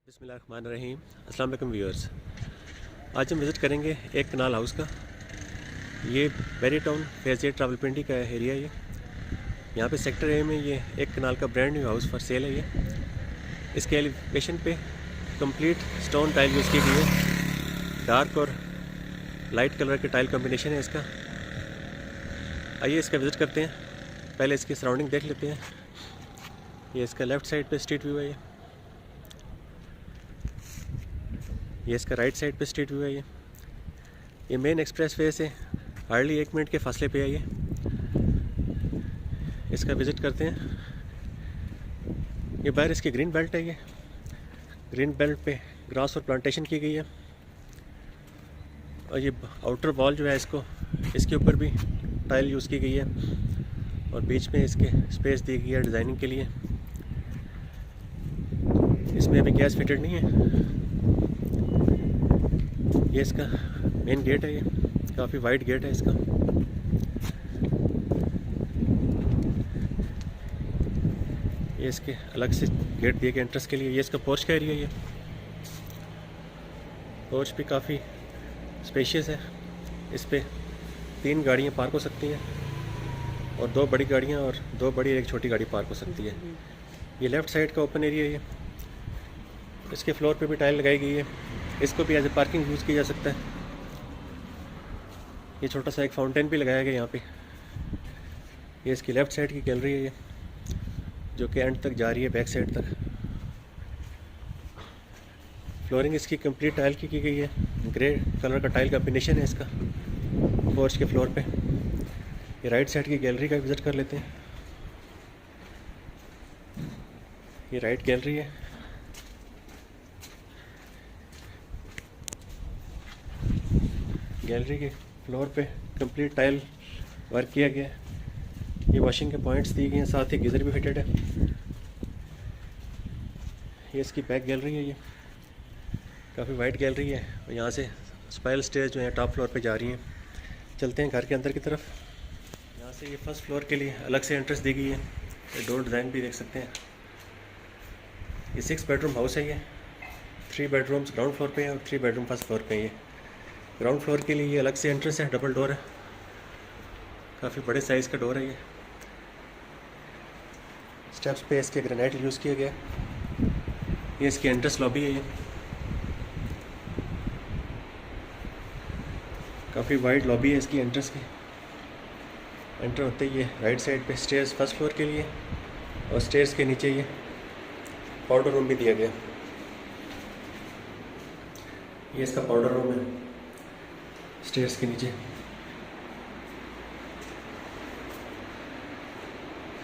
बिस्मिल्लाहिर्रहमानिर्रहीम। अस्सलाम वालेकुम व्यूअर्स। आज हम विज़िट करेंगे एक कनाल हाउस का। ये बेरी टाउन फेज़ 8 रावलपिंडी का एरिया है। यहाँ पे सेक्टर ए में ये एक कनाल का brand new house for sale है। ये इसके एलिवेशन पे कंप्लीट स्टोन टाइल यूज़ की गई है। डार्क और लाइट कलर के टाइल कॉम्बिनेशन है इसका। आइए इसका विज़िट करते हैं। पहले इसकी सराउंडिंग देख लेते हैं। ये इसका लेफ़्ट साइड पे स्ट्रीट व्यू है। ये इसका राइट साइड पे स्ट्रीट व्यू है। ये मेन एक्सप्रेस वे से हार्डली 1 मिनट के फासले पे है। ये इसका विज़िट करते हैं। ये बाहर इसकी ग्रीन बेल्ट है। ये ग्रीन बेल्ट पे ग्रास और प्लांटेशन की गई है। और ये आउटर वॉल जो है इसके ऊपर भी टाइल यूज़ की गई है और बीच में इसके स्पेस दी गई है डिज़ाइनिंग के लिए। इसमें अभी गैस फिटेड नहीं है। ये इसका मेन गेट है। ये काफ़ी वाइड गेट है इसका। ये इसके अलग से गेट दिए गए एंट्रेंस के लिए। ये इसका पोर्च का एरिया है। ये पोर्च भी काफ़ी स्पेशियस है। इस पे 3 गाड़ियाँ पार्क हो सकती हैं और 2 बड़ी गाड़ियाँ और 2 बड़ी एक छोटी गाड़ी पार्क हो सकती है। ये लेफ़्ट साइड का ओपन एरिया है। ये इसके फ्लोर पे भी टाइल लगाई गई है। इसको भी एज ए पार्किंग यूज़ किया जा सकता है। ये छोटा सा एक फाउंटेन भी लगाया गया यहाँ पे। ये इसकी लेफ़्ट साइड की गैलरी है। ये जो कि एंड तक जा रही है, बैक साइड तक। फ्लोरिंग इसकी कंप्लीट टाइल की गई है। ग्रे कलर का टाइल कॉम्बिनेशन है इसका पोर्च के फ्लोर पे। ये राइट साइड की गैलरी का विज़िट कर लेते हैं। ये राइट गैलरी है। गैलरी के फ्लोर पे कंप्लीट टाइल वर्क किया गया है। ये वॉशिंग के पॉइंट्स दिए गए हैं, साथ ही गीज़र भी फिटेड है। ये इसकी बैक गैलरी है। ये काफ़ी वाइड गैलरी है और यहाँ से स्पाइरल स्टेज जो है टॉप फ्लोर पे जा रही हैं। चलते हैं घर के अंदर की तरफ। यहाँ से ये फर्स्ट फ्लोर के लिए अलग से एंट्रेंस दी गई है। ये डोर डिज़ाइन भी देख सकते हैं। ये 6 बेडरूम हाउस है। ये 3 बेडरूम्स ग्राउंड फ्लोर पे है और 3 बेडरूम फर्स्ट फ्लोर पे है। ये ग्राउंड फ्लोर के लिए ये अलग से एंट्रेंस है, डबल डोर है। काफ़ी बड़े साइज़ का डोर है। ये स्टेप्स पे इसके ग्रेनाइट यूज़ किया गया। ये इसकी एंट्रेंस लॉबी है। ये काफ़ी वाइड लॉबी है इसकी एंट्रेंस की। एंटर होते ही ये राइट साइड पे स्टेयर्स फर्स्ट फ्लोर के लिए और स्टेयर्स के नीचे ये पाउडर रूम भी दिया गया। ये इसका पाउडर रूम है स्टेयर्स के नीचे।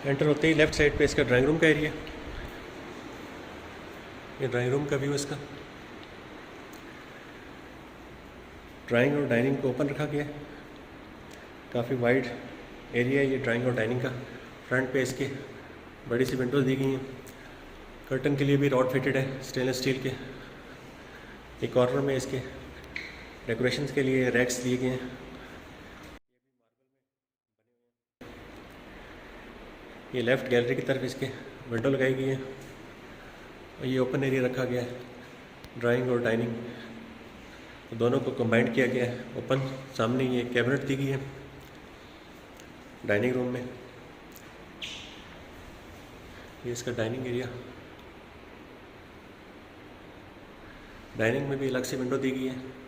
एंटर होते ही लेफ़्ट साइड पे इसका ड्राइंग रूम का एरिया। ये ड्राइंग रूम का व्यू इसका। ड्राइंग और डाइनिंग को ओपन रखा गया है। काफ़ी वाइड एरिया है ये ड्राइंग और डाइनिंग का। फ्रंट पे इसके बड़ी सी विंडोज़ दी गई हैं। कर्टन के लिए भी रॉड फिटेड है स्टेनलेस स्टील के। एक कॉर्नर में इसके डेकोरेशंस के लिए रैक्स दिए गए हैं। ये लेफ़्ट गैलरी की तरफ इसके विंडो लगाई गई है और ये ओपन एरिया रखा गया है। ड्राइंग और डाइनिंग दोनों को कंबाइंड किया गया है। ओपन सामने ये कैबिनेट दी गई है डाइनिंग रूम में। ये इसका डाइनिंग एरिया। डाइनिंग में भी अलग से विंडो दी गई है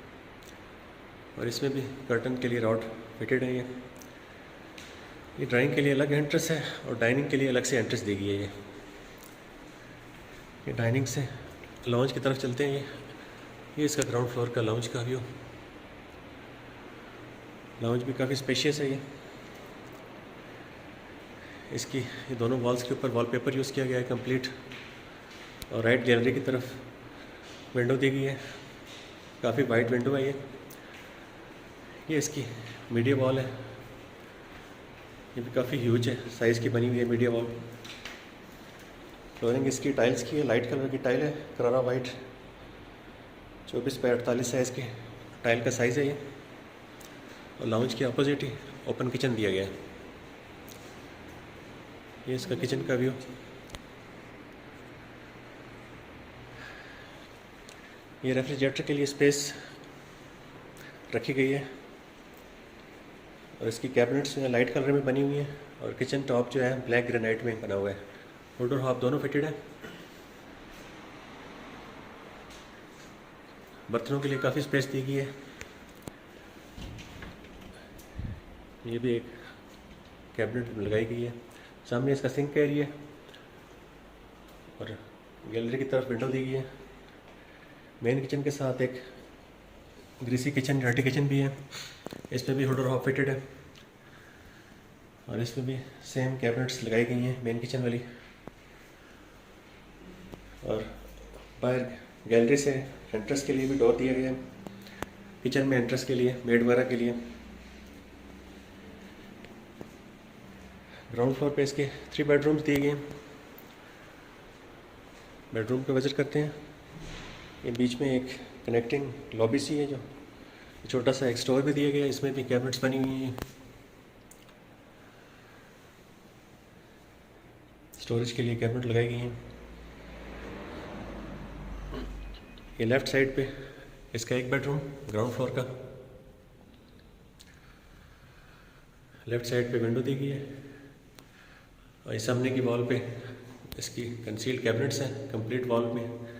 और इसमें भी कर्टन के लिए रॉड फिटेड है। ये ड्राइंग के लिए अलग एंट्रेंस है और डाइनिंग के लिए अलग से एंट्रेंस दी गई है। ये डाइनिंग से लॉन्च की तरफ चलते हैं। ये इसका ग्राउंड फ्लोर का लॉन्च का व्यू। लॉन्च भी काफ़ी स्पेशियस है। ये इसकी ये दोनों वॉल्स के ऊपर वॉलपेपर यूज़ किया गया है कंप्लीट। और राइट गैलरी की तरफ विंडो दी गई है। काफ़ी वाइड विंडो है। ये इसकी मीडिया वॉल है। ये भी काफ़ी ह्यूज है, साइज़ की बनी हुई है मीडिया वॉल। फ्लोरिंग इसकी टाइल्स की है, लाइट कलर की टाइल है, करारा वाइट। 24 बाई 48 साइज़ की टाइल का साइज़ है ये। और लाउंज के अपोजिट ही ओपन किचन दिया गया है। ये इसका किचन का व्यू। ये रेफ्रिजरेटर के लिए स्पेस रखी गई है और इसकी कैबिनेट्स में लाइट कलर में बनी हुई है और किचन टॉप जो है ब्लैक ग्रेनाइट में बना हुआ है। होल्डर हॉब दोनों फिटेड है। बर्तनों के लिए काफ़ी स्पेस दी गई है। ये भी एक कैबिनेट लगाई गई है। सामने इसका सिंक का एरिया और गैलरी की तरफ विंडो दी गई है। मेन किचन के साथ एक ग्रीसी किचन, डर्टी किचन भी है। इसमें भी होल्डर हॉब फिटेड है और इसमें भी सेम कैबिनेट्स लगाई गई हैं मेन किचन वाली। और बाहर गैलरी से एंट्रेंस के लिए भी डोर दिया गया है। किचन में एंट्रेंस के लिए, मेड वगैरह के लिए। ग्राउंड फ्लोर पे इसके 3 बेडरूम्स दिए गए हैं। बेडरूम पे विजिट करते हैं। ये बीच में एक कनेक्टिंग लॉबी सी है, जो छोटा सा एक स्टोर भी दिया गया है। इसमें भी कैबिनेट्स बनी हुई हैं। स्टोरेज के लिए कैबिनेट लगाई गई हैं। ये लेफ़्ट साइड पे इसका एक बेडरूम ग्राउंड फ्लोर का। लेफ़्ट साइड पे विंडो दी गई है और इस सामने की वॉल पे इसकी कंसील्ड कैबिनेट्स हैं। कंप्लीट वॉल में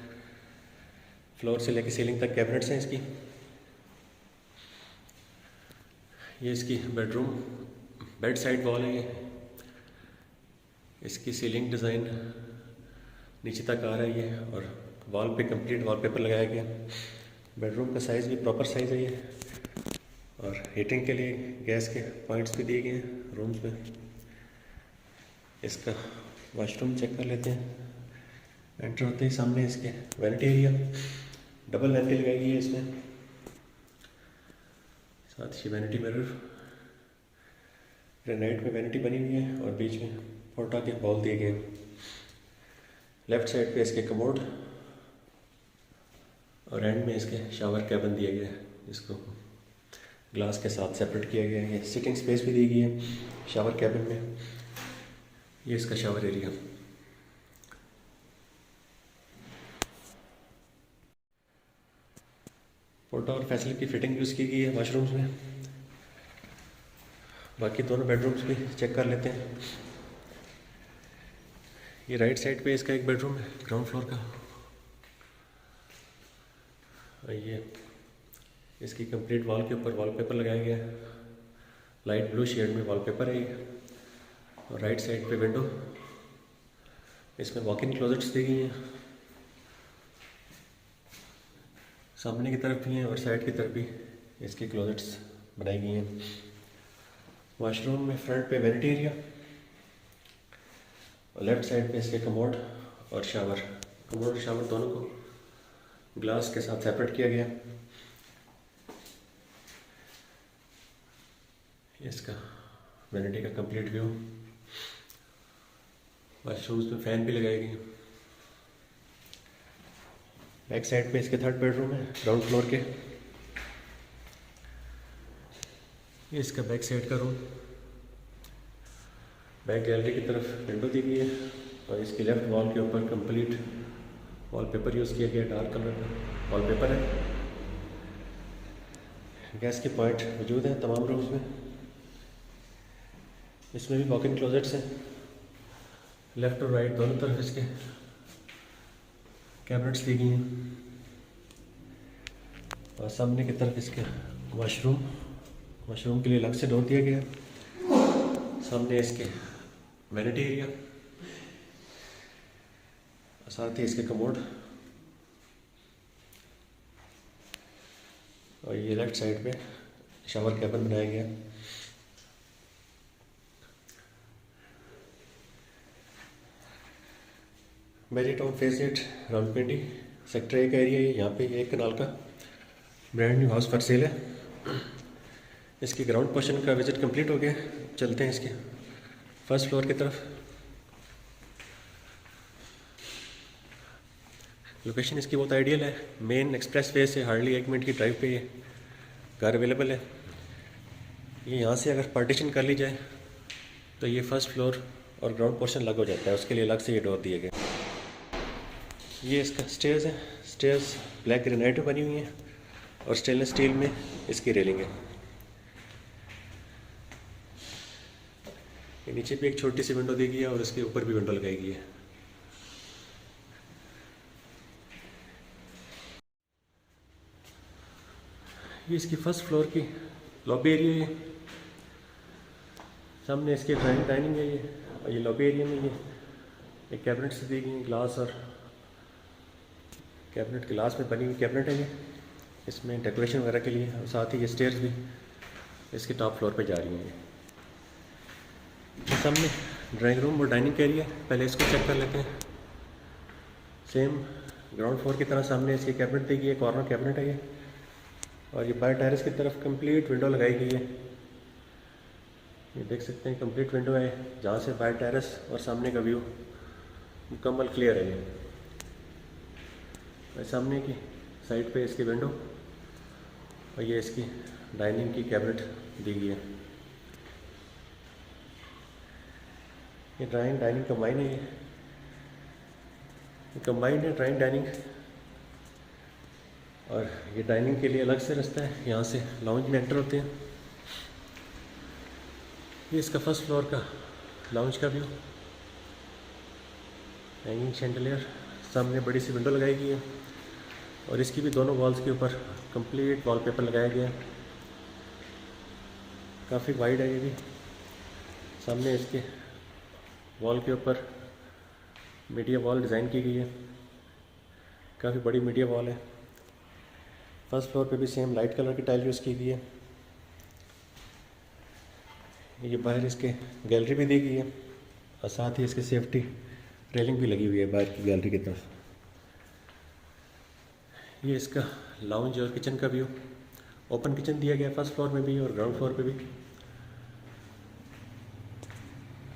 फ्लोर से लेकर सीलिंग तक कैबिनेट्स हैं इसकी। ये इसकी बेडरूम बेड साइड वॉल है। ये इसकी सीलिंग डिज़ाइन नीचे तक आ रही है और वॉल पे कंप्लीट वॉलपेपर लगाया गया। बेडरूम का साइज़ भी प्रॉपर साइज़ है ये। और हीटिंग के लिए गैस के पॉइंट्स भी दिए गए हैं रूम्स में। इसका वॉशरूम चेक कर लेते हैं। एंटर होते ही सामने इसके वैनिटी एरिया, डबल वैनिटी लगाई गई है इसमें। साथ ही वैनिटी मिरर, ग्रेनाइट में वैनिटी बनी हुई है और बीच में पोर्टा के बॉल दिए गए। लेफ्ट साइड पे इसके कमोड और एंड में इसके शावर कैबिन दिया गया है, जिसको ग्लास के साथ सेपरेट किया गया है। ये सिटिंग स्पेस भी दी गई है शावर कैबिन में। ये इसका शावर एरिया। पोर्टा और फैसिलिटी की फिटिंग यूज़ की गई है वाशरूम्स में। बाकी दोनों बेडरूम्स भी चेक कर लेते हैं। ये राइट साइड पे इसका एक बेडरूम है ग्राउंड फ्लोर का। और ये इसकी कंप्लीट वॉल के ऊपर वॉलपेपर लगाया गया है। लाइट ब्लू शेड में वॉलपेपर है ये। और राइट साइड पे विंडो, इसमें वॉक इन क्लोजेट्स दी गई हैं। सामने की तरफ भी हैं और साइड की तरफ भी इसकी क्लोजेट्स बनाई गई हैं। वॉशरूम में फ्रंट पे वैनिटी एरिया और लेफ्ट साइड पे इसके कमोड और शावर। कमोड और शावर दोनों को ग्लास के साथ सेपरेट किया गया। इसका वैनिटी का कंप्लीट व्यू। वॉशरूम्स में फैन भी लगाए गए। बैक साइड पे इसके 3rd बेडरूम है ग्राउंड फ्लोर के। ये इसका बैक साइड का रूम। बैक गैलरी की तरफ विंडो दी गई है और इसकी लेफ्ट वॉल के ऊपर कंप्लीट वॉलपेपर यूज़ किया गया। डार्क कलर का वॉलपेपर है। गैस के पॉइंट मौजूद हैं तमाम रूम्स में। इसमें भी वॉक इन क्लोजेट्स हैं। लेफ्ट और राइट दोनों तरफ इसके कैबिनेट्स दी गई हैं। और सामने की तरफ इसके वॉशरूम के लिए अलग से डोर दिया गया है। सामने इसके वैनिटी एरिया, साथ ही इसके कमोड। और ये लेफ्ट साइड पे शावर कैबिन बनाया गया। Murree town phase 8 Rawalpindi sector 1 का एरिया है। यहाँ पे 1 कनाल का brand new house for sale है। इसकी ग्राउंड पोर्शन का विजिट कंप्लीट हो गया। चलते हैं इसके फर्स्ट फ्लोर की तरफ। लोकेशन इसकी बहुत आइडियल है। मेन एक्सप्रेस वे से हार्डली 1 मिनट की ड्राइव पे ये घर अवेलेबल है। ये यहाँ से अगर पार्टीशन कर ली जाए तो ये फर्स्ट फ्लोर और ग्राउंड पोर्शन अलग हो जाता है। उसके लिए अलग से ये डोर दिए गए। ये इसका स्टेयर्स है। स्टेयर्स ब्लैक ग्रेनाइट में बनी हुई हैं और स्टेनलेस स्टील में इसकी रेलिंग है। ये नीचे भी एक छोटी सी विंडो दी गई है और इसके ऊपर भी विंडो लगाई गई है। ये इसकी फर्स्ट फ्लोर की लॉबी एरिया है। सामने इसके डाइनिंग है ये, और ये लॉबी एरिया में ये एक कैबिनेट से दी गई ग्लास, और कैबिनेट ग्लास में बनी हुई कैबिनेट है ये, इसमें डेकोरेशन वगैरह के लिए। और साथ ही ये स्टेयर्स भी इसके टॉप फ्लोर पे जा रही हैं। ये सामने ड्राइंग रूम और डाइनिंग एरिया है, पहले इसको चेक कर लेते हैं। सेम ग्राउंड फ्लोर की तरह सामने इसकी कैबिनेट दी गई है, कॉर्नर कैबिनेट है ये, और ये बाहर टेरेस की तरफ कंप्लीट विंडो लगाई गई है। ये देख सकते हैं कंप्लीट विंडो है, जहाँ से बाहर टेरेस और सामने का व्यू मुकम्मल क्लियर है। ये सामने की साइड पे इसकी विंडो, और ये इसकी डाइनिंग की कैबिनेट दी गई है। ये डाइनिंग कंबाइन है, ये कंबाइंड है ड्राइंग डाइनिंग। और ये डाइनिंग के लिए अलग से रास्ता है, यहाँ से लाउंज में एंटर होते हैं। ये इसका फर्स्ट फ्लोर का लाउंज का व्यू, हैंगिंग शैंडलियर, सामने बड़ी सी विंडो लगाई गई है, और इसकी भी दोनों वॉल्स के ऊपर कंप्लीट वॉलपेपर लगाया गया है। काफ़ी वाइड है ये भी। सामने इसके वॉल के ऊपर मीडिया वॉल डिज़ाइन की गई है, काफ़ी बड़ी मीडिया वॉल है। फर्स्ट फ्लोर पे भी सेम लाइट कलर की टाइल यूज़ की गई है। ये बाहर इसके गैलरी भी दी गई है, और साथ ही इसके सेफ्टी रेलिंग भी लगी हुई है बाहर की गैलरी की तरफ। ये इसका लाउंज और किचन का व्यू, ओपन किचन दिया गया फर्स्ट फ्लोर में भी और ग्राउंड फ्लोर पे भी।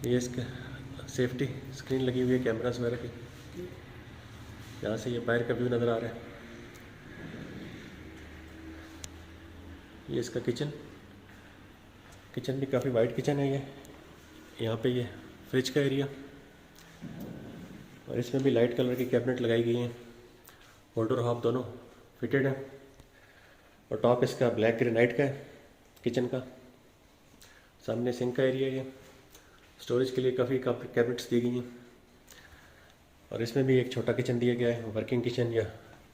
ये इसका सेफ्टी स्क्रीन लगी हुई है कैमरास वगैरह की, यहाँ से ये बाहर का व्यू नज़र आ रहा है। ये इसका किचन भी काफ़ी वाइड किचन है ये। यहाँ पे ये फ्रिज का एरिया, और इसमें भी लाइट कलर की कैबिनेट लगाई गई हैं, होल्डर हॉब दोनों फिटेड है, और टॉप इसका ब्लैक ग्रेनाइट का है किचन का। सामने सिंक का एरिया है, स्टोरेज के लिए काफ़ी कैबिनेट्स दी गई हैं, और इसमें भी एक छोटा किचन दिया गया है, वर्किंग किचन या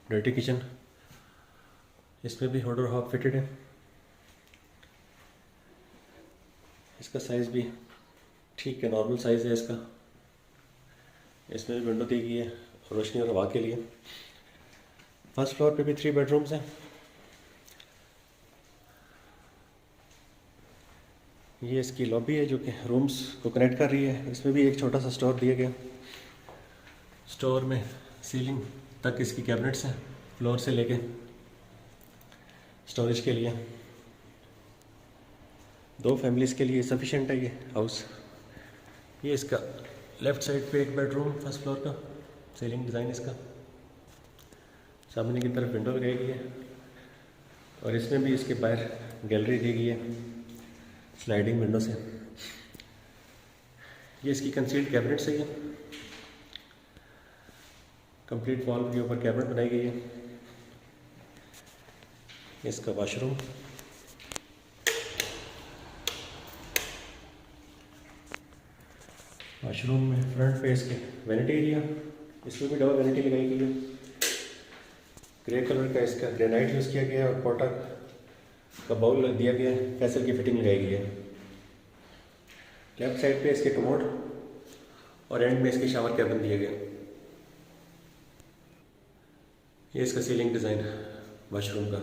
डर्टी किचन। इसमें भी होल्डर हॉब फिटेड है। इसका साइज़ भी ठीक है, नॉर्मल साइज़ है इसका। इसमें भी विंडो दी गई है रोशनी और हवा के लिए। फर्स्ट फ्लोर पे भी 3 बेडरूम्स हैं। ये इसकी लॉबी है जो कि रूम्स को कनेक्ट कर रही है। इसमें भी एक छोटा सा स्टोर दिया गया। स्टोर में सीलिंग तक इसकी कैबिनेट्स हैं, फ्लोर से लेके स्टोरेज के लिए। 2 फैमिलीज़ के लिए सफिशेंट है ये हाउस। ये इसका लेफ़्ट साइड पे एक बेडरूम फर्स्ट फ्लोर का, सीलिंग डिज़ाइन इसका। सामने की तरफ विंडो लगाई गई है, और इसमें भी इसके बाहर गैलरी दी गई है स्लाइडिंग विंडो से। ये इसकी कंसील्ड कैबिनेट है, ये कंप्लीट वॉल के ऊपर कैबिनेट बनाई गई है। इसका वॉशरूम, वॉशरूम में फ्रंट पे इसके वैनिटी एरिया, इसमें भी डबल वैनिटी लगाई गई है। ग्रे कलर का इसका ग्रेनाइट यूज़ किया गया है, और पोटा का बाउल दिया गया है, कैसल की फिटिंग लगाई गई है। लेफ्ट साइड पे इसके कमोड, और एंड में इसके शावर कैबिन दिया गया। ये इसका सीलिंग डिज़ाइन वॉशरूम का।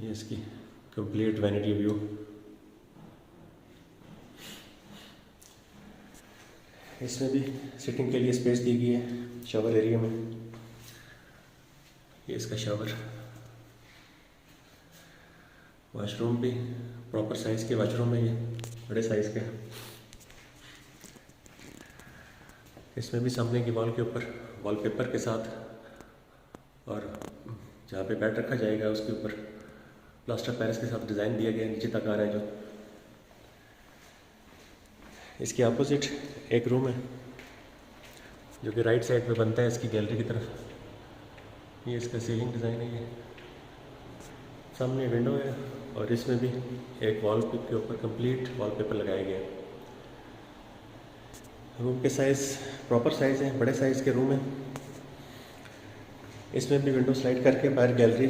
ये इसकी कंप्लीट वैनिटी व्यू। इसमें भी सिटिंग के लिए स्पेस दी गई है शावर एरिया में। ये इसका शावर, वॉशरूम भी प्रॉपर साइज़ के वॉशरूम है, ये बड़े साइज़ के। इसमें भी सामने की वॉल के ऊपर वॉलपेपर के साथ, और जहाँ पे बेड रखा जाएगा उसके ऊपर प्लास्टर पेरिस के साथ डिज़ाइन दिया गया, नीचे तक आ रहा है जो। इसके अपोजिट एक रूम है, जो कि राइट साइड पे बनता है इसकी गैलरी की तरफ। ये इसका सीलिंग डिज़ाइन है। ये सामने विंडो है और इसमें भी एक वॉल के ऊपर कंप्लीट वॉलपेपर लगाया गया है। रूम के साइज़ प्रॉपर साइज़ है, बड़े साइज़ के रूम है। इसमें भी विंडो स्लाइड करके बाहर गैलरी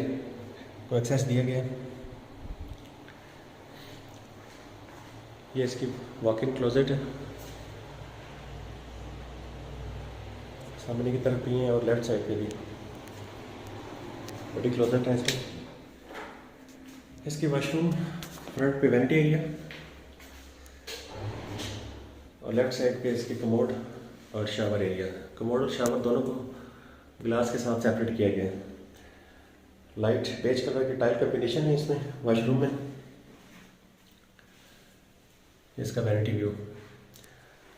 को एक्सेस दिया गया है। ये इसकी वॉक इन क्लोजेट है, सामने की तरफ भी है और लेफ्ट साइड पे भी बड़ी क्लोजेट है इसमें। इसकी वॉशरूम फ्रंट पे वेंटी एरिया और लेफ्ट साइड पे इसकी कमोड और शावर एरिया। कमोड और शावर दोनों को ग्लास के साथ सेपरेट किया गया है। लाइट बेज कलर की टाइल कॉम्बिनेशन है इसमें वॉशरूम में। इसका vanity view.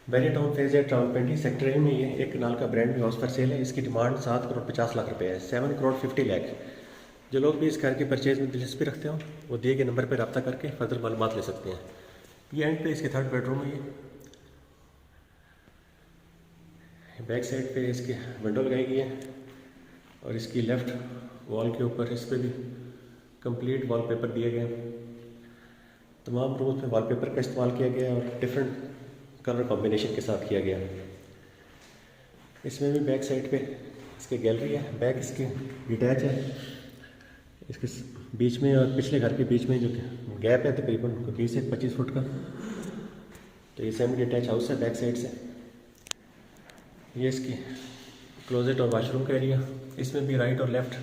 Very town phase 8 Rawalpindi sector A में ये एक कनाल का ब्रांड न्यू हाउस पर सेल है। इसकी डिमांड 7 करोड़ 50 लाख रुपए है, 7 करोड़ 50 लाख। जो लोग भी इस घर के परचेज में दिलचस्पी रखते हो वो दिए गए नंबर पर रब्ता करके फर्दर मालूमात ले सकते हैं। ये एंड पे इसकी 3rd बेडरूम है। ये बैक साइड पे इसकी विंडो लगाई गई है और इसकी लेफ्ट वॉल के ऊपर इस पर भी कंप्लीट वॉलपेपर दिए गए हैं। तमाम रूम्स में वॉलपेपर का इस्तेमाल किया गया है और डिफरेंट कलर कॉम्बिनेशन के साथ किया गया। इसमें भी बैक साइड पे इसके गैलरी है, बैक इसके डिटैच है। इसके बीच में और पिछले घर के बीच में जो गैप है तकरीबन 20 से 25 फुट का, तो ये सेमी डिटैच हाउस है बैक साइड से। ये इसकी क्लोजेट और वाशरूम का एरिया। इसमें भी राइट और लेफ्ट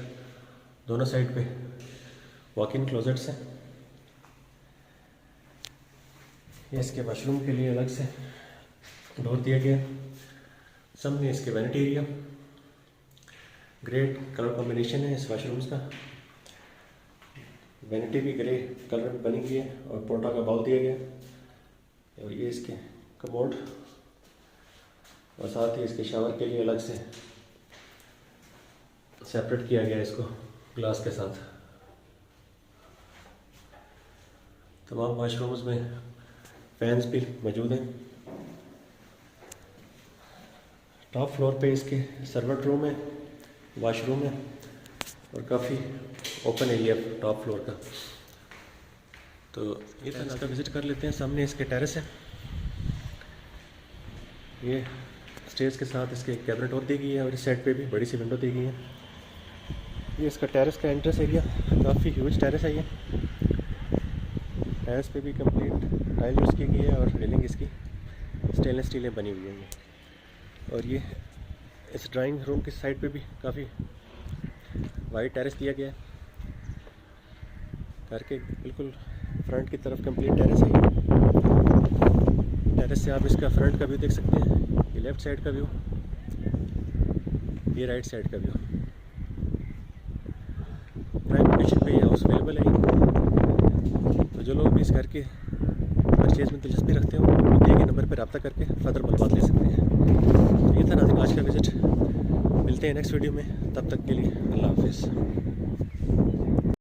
दोनों साइड पे वॉक इन क्लोजेट्स हैं। ये इसके वाशरूम के लिए अलग से डोर दिया गया। सामने इसके vanity area. Grey colour combination है इस वाशरूम्स का। वैनिटी भी ग्रे कलर में बनी हुई है और पोटा का बाउल दिया गया। और ये इसके कमोड और साथ ही इसके शावर के लिए अलग से सेपरेट किया गया इसको ग्लास के साथ। तमाम वाशरूम्स में फैंस भी मौजूद हैं। टॉप फ्लोर पे इसके सर्वेंट रूम है, वॉशरूम है और काफ़ी ओपन एरिया टॉप फ्लोर का। तो ये तरह का विज़िट कर लेते हैं। सामने इसके टेरेस है। ये स्टेज के साथ इसके कैबिनेट और दी गई है और इस साइड पे भी बड़ी सी विंडो दी गई है। ये इसका टेरेस का एंट्रेंस एरिया, काफ़ी ह्यूज टेरेस है। ये टेरेस पे भी कंप्लीट टाइल यूज़ की गई है और रेलिंग इसकी स्टेनलेस स्टील में बनी हुई है। और ये इस ड्राइंग रूम की साइड पे भी काफ़ी वाइड टेरेस दिया गया है। घर के बिल्कुल फ्रंट की तरफ कंप्लीट टेरेस है। टेरेस से आप इसका फ्रंट का व्यू देख सकते हैं। ये लेफ़्ट साइड का व्यू, ये राइट साइड का व्यू। प्राइम लोकेशन पे ये हाउस अवेलेबल है। तो जो लोग भी इस घर के परचेज में दिलचस्पी रखते हो वो दिए गए नंबर पर रब्ता करके फर्दर मालूमात ले सकते हैं। तो ये था नाज़रीन आज का विज़िट। मिलते हैं नेक्स्ट वीडियो में, तब तक के लिए अल्लाह हाफिज़।